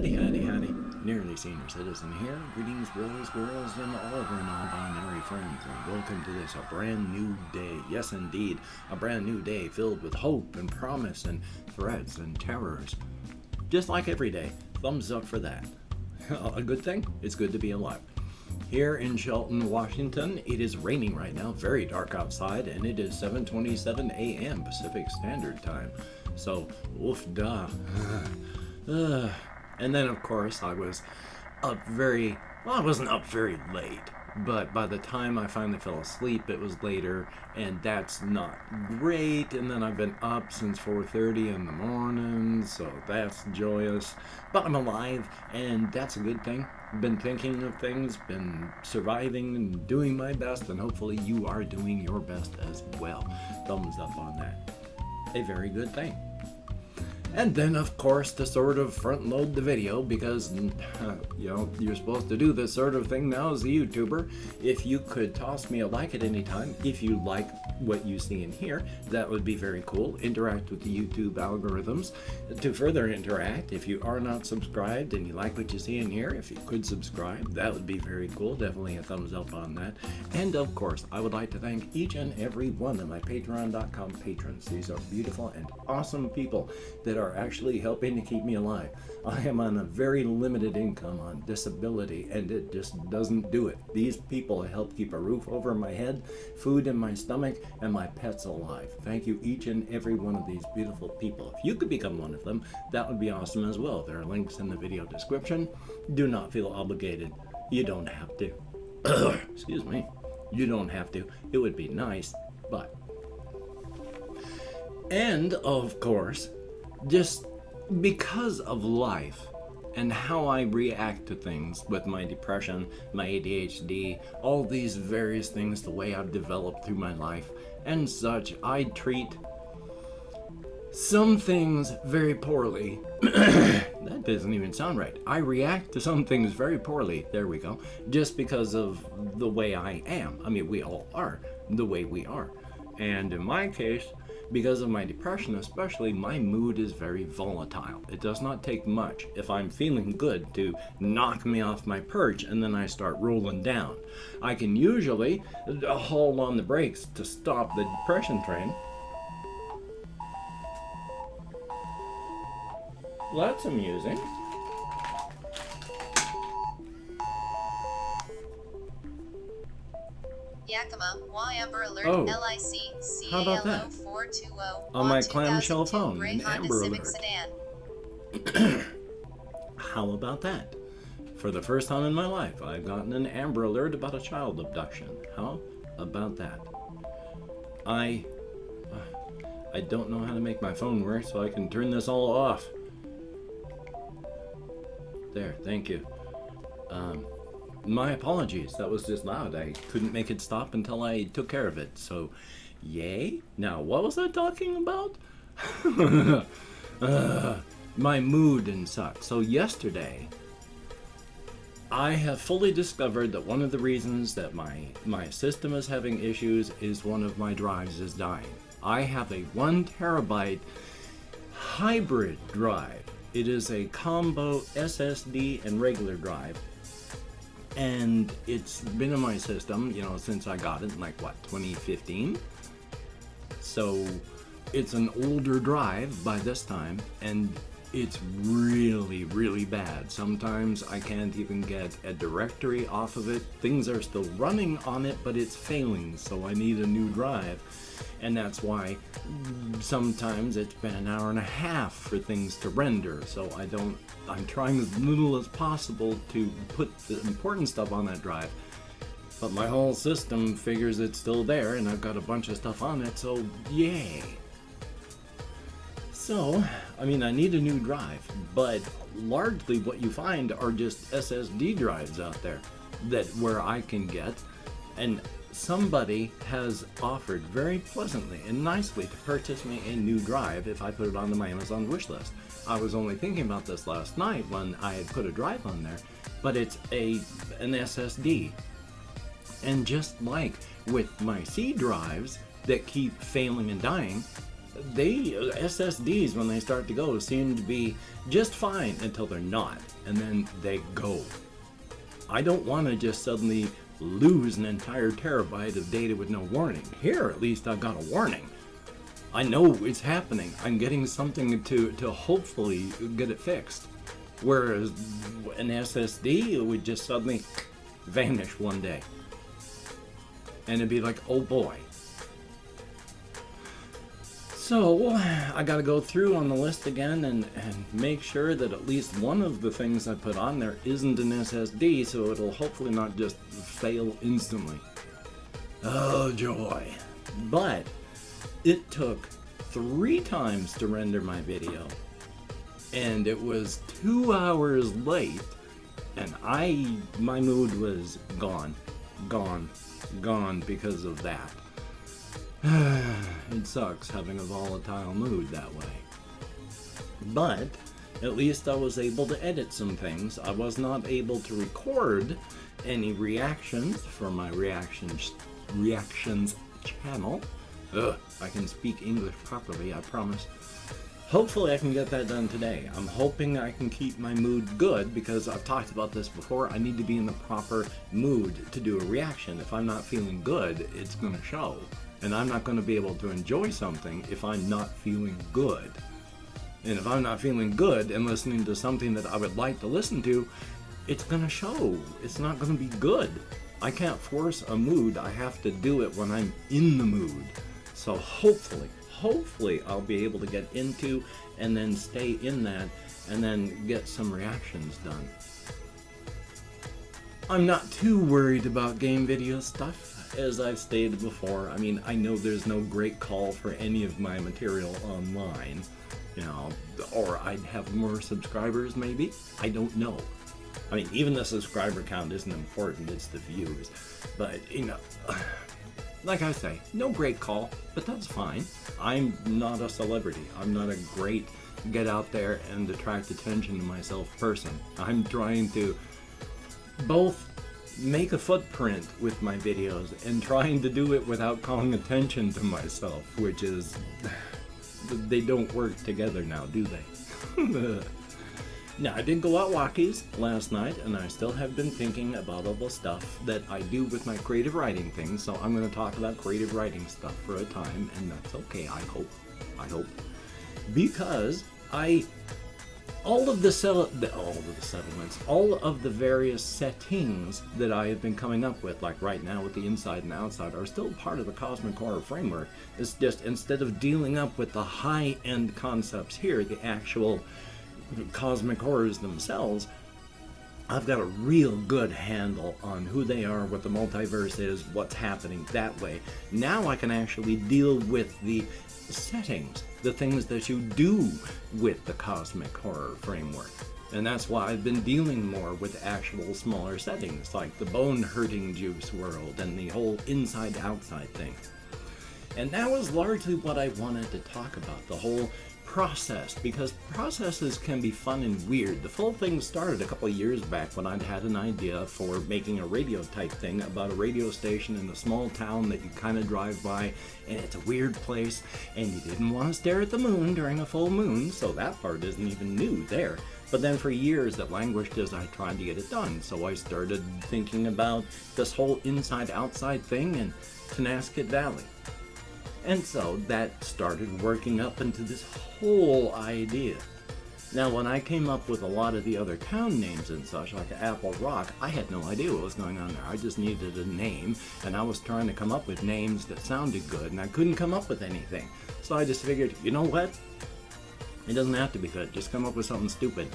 Howdy, howdy, howdy. Nearly Senior Citizen here. Greetings, boys, girls, and all of our non-binary friends, and welcome to this, a brand new day. Yes, indeed, a brand new day filled with hope and promise and threats and terrors. Just like every day, thumbs up for that. A good thing? It's good to be alive. Here in Shelton, Washington, it is raining right now, very dark outside, and it is 7:27 a.m. Pacific Standard Time. So, oof da. And then, of course, I was up I wasn't up very late, but by the time I finally fell asleep, it was later, and that's not great. And then I've been up since 4:30 in the morning, so that's joyous. But I'm alive, and that's a good thing. Been thinking of things, been surviving and doing my best, and hopefully you are doing your best as well. Thumbs up on that. A very good thing. And then, of course, to sort of front load the video, because, you're supposed to do this sort of thing now as a YouTuber. If you could toss me a like at any time, if you like what you see in here, that would be very cool. Interact with the YouTube algorithms. To further interact, if you are not subscribed and you like what you see in here, if you could subscribe, that would be very cool. Definitely a thumbs up on that. And, of course, I would like to thank each and every one of my Patreon.com patrons. These are beautiful and awesome people that are actually helping to keep me alive. I am on a very limited income on disability, and it just doesn't do it. These people help keep a roof over my head, food in my stomach, and my pets alive. Thank you, each and every one of these beautiful people. If you could become one of them, that would be awesome as well. There are links in the video description. Do not feel obligated. You don't have to. Excuse me. You don't have to. It would be nice, but... And, of course, just because of life and how I react to things with my depression, my ADHD, all these various things, the way I've developed through my life and such, I treat some things very poorly. That doesn't even sound right. I react to some things very poorly, there we go, just because of the way I am. I mean, we all are the way we are. And in my case, because of my depression especially, my mood is very volatile. It does not take much if I'm feeling good to knock me off my perch and then I start rolling down. I can usually haul on the brakes to stop the depression train. Well, that's amusing. Yakima, Y Amber Alert, Oh, LIC, how about that? 420, On my clamshell phone, Gray an Honda Amber Civic Alert. Sedan. How about that? For the first time in my life, I've gotten an Amber Alert about a child abduction. How about that? I don't know how to make my phone work, so I can turn this all off. There, thank you. My apologies, that was just loud. I couldn't make it stop until I took care of it, so yay. Now, what was I talking about? My mood and such. So yesterday, I have fully discovered that one of the reasons that my system is having issues is one of my drives is dying. I have a 1 terabyte hybrid drive. It is a combo SSD and regular drive. And it's been in my system, since I got it in 2015? So it's an older drive by this time, and it's really, really bad. Sometimes I can't even get a directory off of it. Things are still running on it, but it's failing, so I need a new drive. And that's why sometimes it's been an hour and a half for things to render, so I'm trying as little as possible to put the important stuff on that drive, but my whole system figures it's still there, and I've got a bunch of stuff on it, so yay. So, I need a new drive, but largely what you find are just SSD drives out there where I can get, and somebody has offered very pleasantly and nicely to purchase me a new drive if I put it onto my Amazon wish list. I was only thinking about this last night when I had put a drive on there, but it's an SSD. And just like with my C drives that keep failing and dying, SSDs, when they start to go, seem to be just fine until they're not, and then they go. I don't want to just suddenly lose an entire terabyte of data with no warning. Here, at least, I've got a warning. I know it's happening. I'm getting something to hopefully get it fixed. Whereas an SSD, it would just suddenly vanish one day. And it'd be like, oh boy. So, I gotta go through on the list again and make sure that at least one of the things I put on there isn't an SSD, so it'll hopefully not just fail instantly. Oh, joy. But it took 3 times to render my video, and it was 2 hours late, and my mood was gone because of that. It sucks having a volatile mood that way. But at least I was able to edit some things. I was not able to record any reactions for my reactions channel. I can speak English properly, I promise. Hopefully I can get that done today. I'm hoping I can keep my mood good, because I've talked about this before. I need to be in the proper mood to do a reaction. If I'm not feeling good, it's going to show. And I'm not going to be able to enjoy something if I'm not feeling good. And if I'm not feeling good and listening to something that I would like to listen to, it's going to show. It's not going to be good. I can't force a mood. I have to do it when I'm in the mood. So hopefully I'll be able to get into and then stay in that and then get some reactions done. I'm not too worried about game video stuff. As I've stated before, I mean, I know there's no great call for any of my material online, or I'd have more subscribers maybe. I don't know. I mean, even the subscriber count isn't important, it's the views. But, like I say, no great call, but that's fine. I'm not a celebrity. I'm not a great get out there and attract attention to myself person. I'm trying to both make a footprint with my videos and trying to do it without calling attention to myself, which is, they don't work together now, do they? Now, I did go out walkies last night, and I still have been thinking about all the stuff that I do with my creative writing things, so I'm going to talk about creative writing stuff for a time, and that's okay, I hope. Because all of the settlements, all of the various settings that I have been coming up with, like right now with the inside and outside, are still part of the cosmic horror framework. It's just, instead of dealing up with the high-end concepts here, the actual cosmic horrors themselves, I've got a real good handle on who they are, what the multiverse is, what's happening that way. Now I can actually deal with the settings, the things that you do with the cosmic horror framework. And that's why I've been dealing more with actual smaller settings, like the bone-hurting juice world and the whole inside-outside thing. And that was largely what I wanted to talk about, the whole process, because processes can be fun and weird. The full thing started a couple of years back when I'd had an idea for making a radio type thing about a radio station in a small town that you kind of drive by, and it's a weird place, and you didn't want to stare at the moon during a full moon, so that part isn't even new there. But then for years it languished as I tried to get it done, so I started thinking about this whole inside-outside thing in Hommikust Valley. And so that started working up into this whole idea. Now, when I came up with a lot of the other town names and such, like Apple Rock, I had no idea what was going on there. I just needed a name, and I was trying to come up with names that sounded good, and I couldn't come up with anything. So I just figured, you know what? It doesn't have to be good. Just come up with something stupid,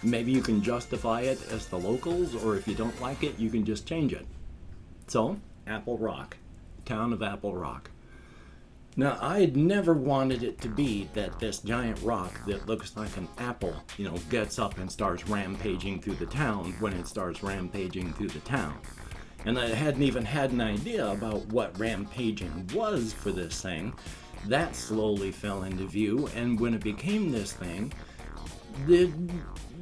Maybe you can justify it as the locals, or if you don't like it, you can just change it. So, Apple Rock. Town of Apple Rock. Now, I had never wanted it to be that this giant rock that looks like an apple, gets up and starts rampaging through the town when it starts rampaging through the town. And I hadn't even had an idea about what rampaging was for this thing. That slowly fell into view, and when it became this thing, it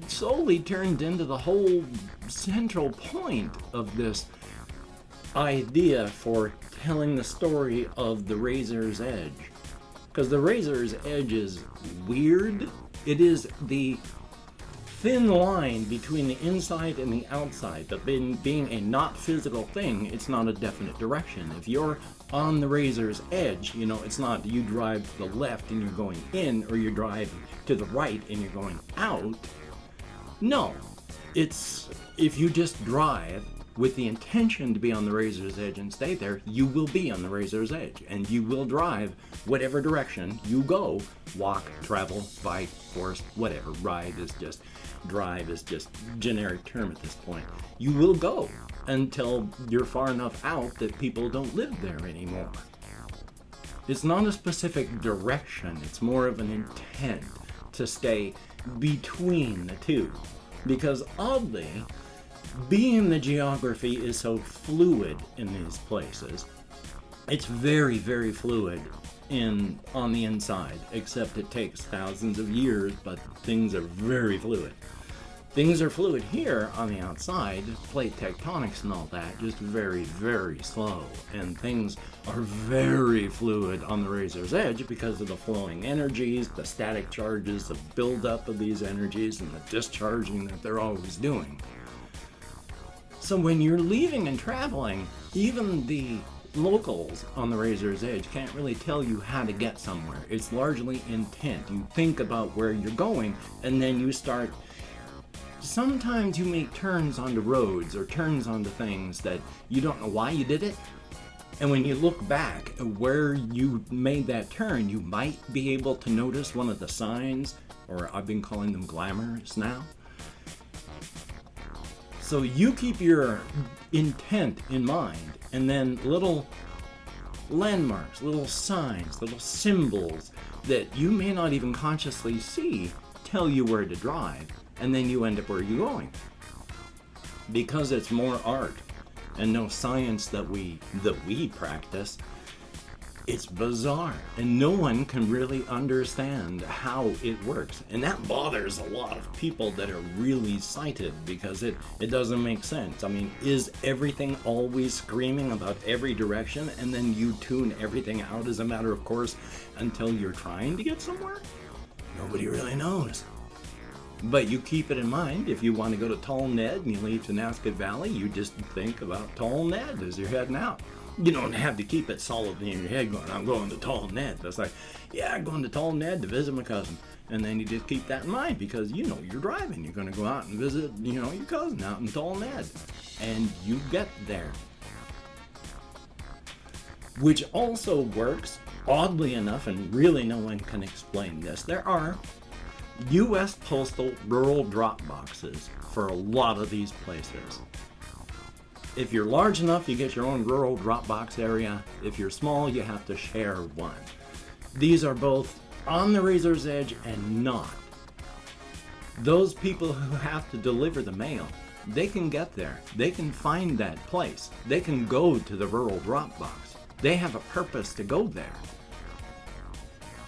slowly turned into the whole central point of this idea for telling the story of the Razor's Edge. Because the razor's edge is weird. It is the thin line between the inside and the outside, but being a not physical thing, it's not a definite direction. If you're on the razor's edge, it's not you drive to the left and you're going in, or you drive to the right and you're going out. No, it's if you just drive with the intention to be on the razor's edge and stay there, you will be on the razor's edge, and you will drive whatever direction you go. Walk, travel, bike, horse, whatever. Drive is just generic term at this point. You will go until you're far enough out that people don't live there anymore. It's not a specific direction, it's more of an intent to stay between the two. Because oddly, being the geography is so fluid in these places, it's very, very fluid on the inside, except it takes thousands of years, but things are very fluid. Things are fluid here on the outside, plate tectonics and all that, just very, very slow. And things are very fluid on the razor's edge because of the flowing energies, the static charges, the buildup of these energies, and the discharging that they're always doing. So when you're leaving and traveling, even the locals on the razor's edge can't really tell you how to get somewhere. It's largely intent. You think about where you're going, and then you start. Sometimes you make turns onto roads or turns onto things that you don't know why you did it. And when you look back at where you made that turn, you might be able to notice one of the signs, or I've been calling them glamours now. So you keep your intent in mind, and then little landmarks, little signs, little symbols that you may not even consciously see tell you where to drive, and then you end up where you're going. Because it's more art and no science that we practice, it's bizarre, and no one can really understand how it works. And that bothers a lot of people that are really sighted, because it doesn't make sense. I mean, is everything always screaming about every direction, and then you tune everything out as a matter of course until you're trying to get somewhere? Nobody really knows. But you keep it in mind. If you want to go to Tall Ned and you leave to Nasket Valley, you just think about Tall Ned as you're heading out. You don't have to keep it solidly in your head going, I'm going to Tall Ned. That's like, yeah, I'm going to Tall Ned to visit my cousin. And then you just keep that in mind, because you're driving. You're going to go out and visit, your cousin out in Tall Ned. And you get there. Which also works, oddly enough, and really no one can explain this. There are U.S. postal rural drop boxes for a lot of these places. If you're large enough, you get your own rural drop box area. If you're small, you have to share one. These are both on the razor's edge and not. Those people who have to deliver the mail, they can get there. They can find that place. They can go to the rural drop box. They have a purpose to go there.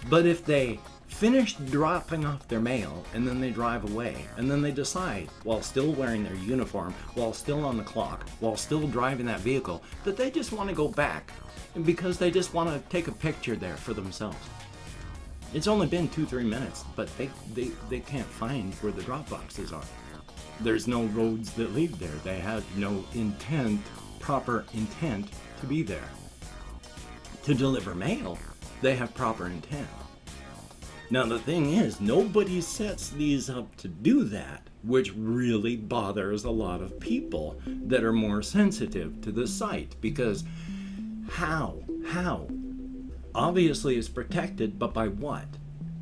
But if they finish dropping off their mail and then they drive away, and then they decide, while still wearing their uniform, while still on the clock, while still driving that vehicle, that they just want to go back because they just want to take a picture there for themselves. It's only been 2-3 minutes, but they can't find where the drop boxes are. There's no roads that lead there. They have no proper intent to be there. To deliver mail, they have proper intent. Now the thing is, nobody sets these up to do that, which really bothers a lot of people that are more sensitive to the site, because how? Obviously it's protected, but by what?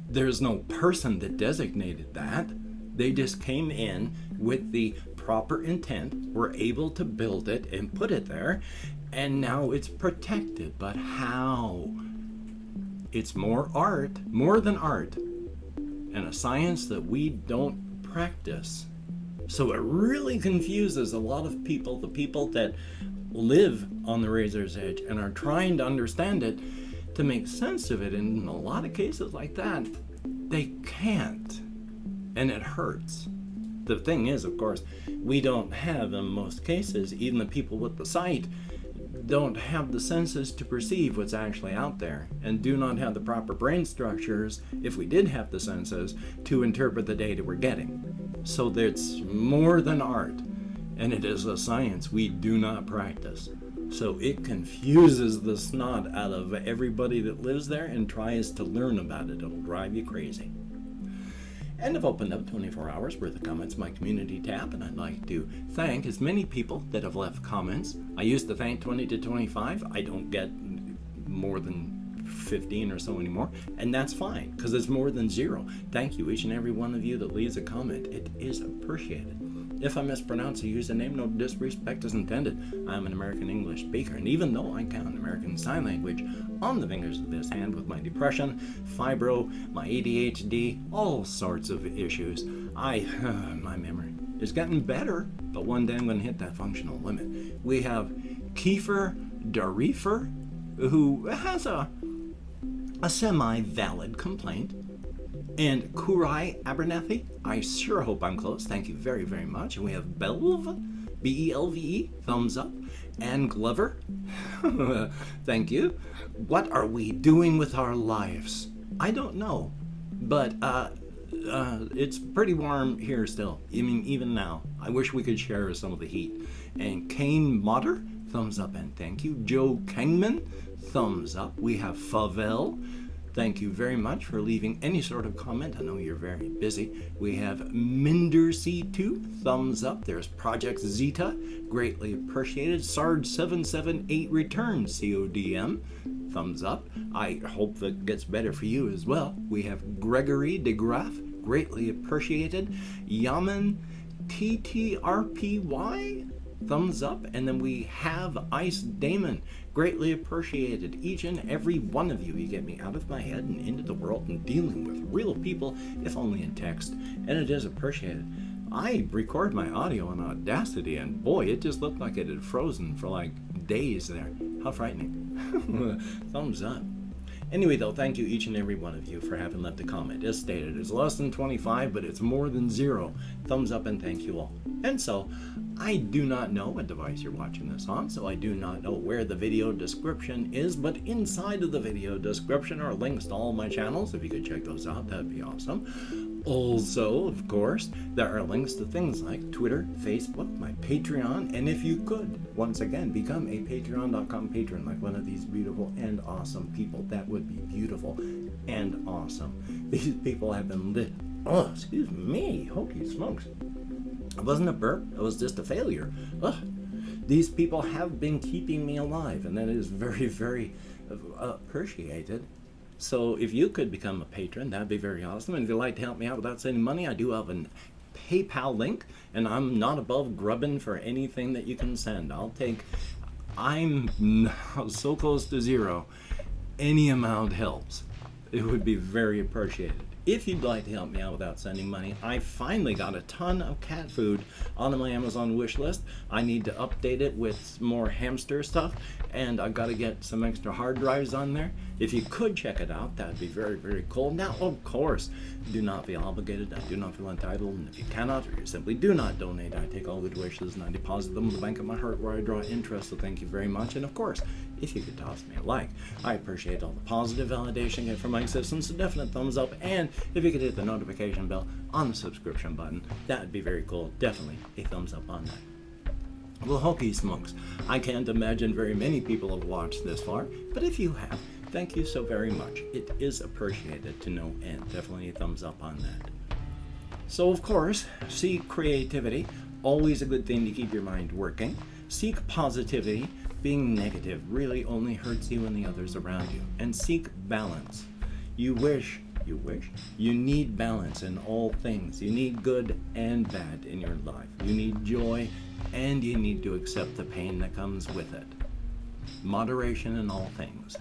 There's no person that designated that. They just came in with the proper intent, were able to build it and put it there, and now it's protected. But how? It's more than art, and a science that we don't practice. So it really confuses a lot of people, the people that live on the razor's edge and are trying to understand it, to make sense of it. And in a lot of cases like that, they can't, and it hurts. The thing is, of course, we don't have, in most cases, even the people with the site don't have the senses to perceive what's actually out there, and do not have the proper brain structures, if we did have the senses, to interpret the data we're getting. So it's more than art, and it is a science we do not practice. So it confuses the snot out of everybody that lives there and tries to learn about it. It'll drive you crazy. And I've opened up 24 hours worth of comments in my community tab, and I'd like to thank as many people that have left comments. I used to thank 20 to 25. I don't get more than 15 or so anymore, and that's fine, because it's more than zero. Thank you, each and every one of you that leaves a comment. It is appreciated. If I mispronounce a username, no disrespect is intended. I'm an American English speaker, and even though I count American Sign Language on the fingers of this hand with my depression, fibro, my ADHD, all sorts of issues, my memory is getting better, but one day I'm going to hit that functional limit. We have Kiefer Darifer, who has a semi-valid complaint. And Kurai Abernathy, I sure hope I'm close. Thank you very, very much. And we have Belve, B-E-L-V-E, thumbs up. And Glover, thank you. What are we doing with our lives? I don't know, but it's pretty warm here still. I mean, even now. I wish we could share some of the heat. And Kane Motter, thumbs up and thank you. Joe Kangman, thumbs up. We have Favel. Thank you very much for leaving any sort of comment. I know you're very busy. We have Minder C2, thumbs up. There's Project Zeta, greatly appreciated. Sarge778 returns, CODM, thumbs up. I hope that gets better for you as well. We have Gregory DeGraff, greatly appreciated. Yaman TTRPY, thumbs up. And then we have Ice Damon, greatly appreciated. Each and every one of you. You get me out of my head and into the world and dealing with real people, if only in text, and it is appreciated. I record my audio on Audacity, and boy, it just looked like it had frozen for like days there. How frightening. Thumbs up. Anyway, though, thank you each and every one of you for having left a comment. As stated, it's less than 25, but it's more than zero. Thumbs up and thank you all. And so, I do not know what device you're watching this on, so I do not know where the video description is, but inside of the video description are links to all my channels. If you could check those out, that'd be awesome. Also, of course, there are links to things like Twitter, Facebook, my Patreon, and if you could, once again, become a patreon.com patron like one of these beautiful and awesome people, that would be beautiful and awesome. These people have been lit. Oh, excuse me, holy smokes. It wasn't a burp, it was just a failure. Ugh. These people have been keeping me alive, and that is very, very appreciated. So if you could become a patron, that'd be very awesome. And if you'd like to help me out without sending money, I do have a PayPal link, and I'm not above grubbing for anything that you can send. I'm now so close to zero. Any amount helps. It would be very appreciated. If you'd like to help me out without sending money, I finally got a ton of cat food on my Amazon wish list. I need to update it with more hamster stuff, and I've got to get some extra hard drives on there. If you could check it out, that'd be very, very cool. Now, of course, do not be obligated. I do not feel entitled, and if you cannot or you simply do not donate, I take all good wishes and I deposit them in the bank of my heart where I draw interest, so thank you very much. And of course, if you could toss me a like, I appreciate all the positive validation I get from my existence, a definite thumbs up, and if you could hit the notification bell on the subscription button, that would be very cool. Definitely a thumbs up on that. Well, hockey smokes. I can't imagine very many people have watched this far, but if you have, thank you so very much. It is appreciated to no end. Definitely a thumbs up on that. So, of course, seek creativity. Always a good thing to keep your mind working. Seek positivity. Being negative really only hurts you and the others around you. And seek balance. You need balance in all things. You need good and bad in your life. You need joy, and you need to accept the pain that comes with it. Moderation in all things.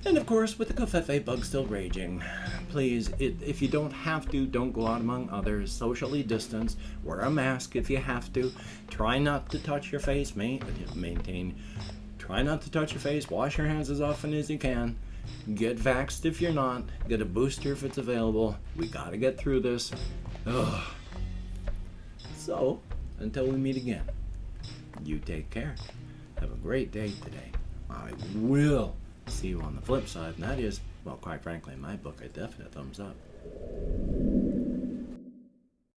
And of course, with the covfefe bug still raging, please, if you don't have to, don't go out among others. Socially distance. Wear a mask if you have to. Try not to touch your face. Try not to touch your face. Wash your hands as often as you can. Get vaxxed if you're not. Get a booster if it's available. We gotta get through this. Ugh. So, until we meet again, you take care. Have a great day today. I will see you on the flip side, and that is, well, quite frankly, in my book, a definite thumbs up.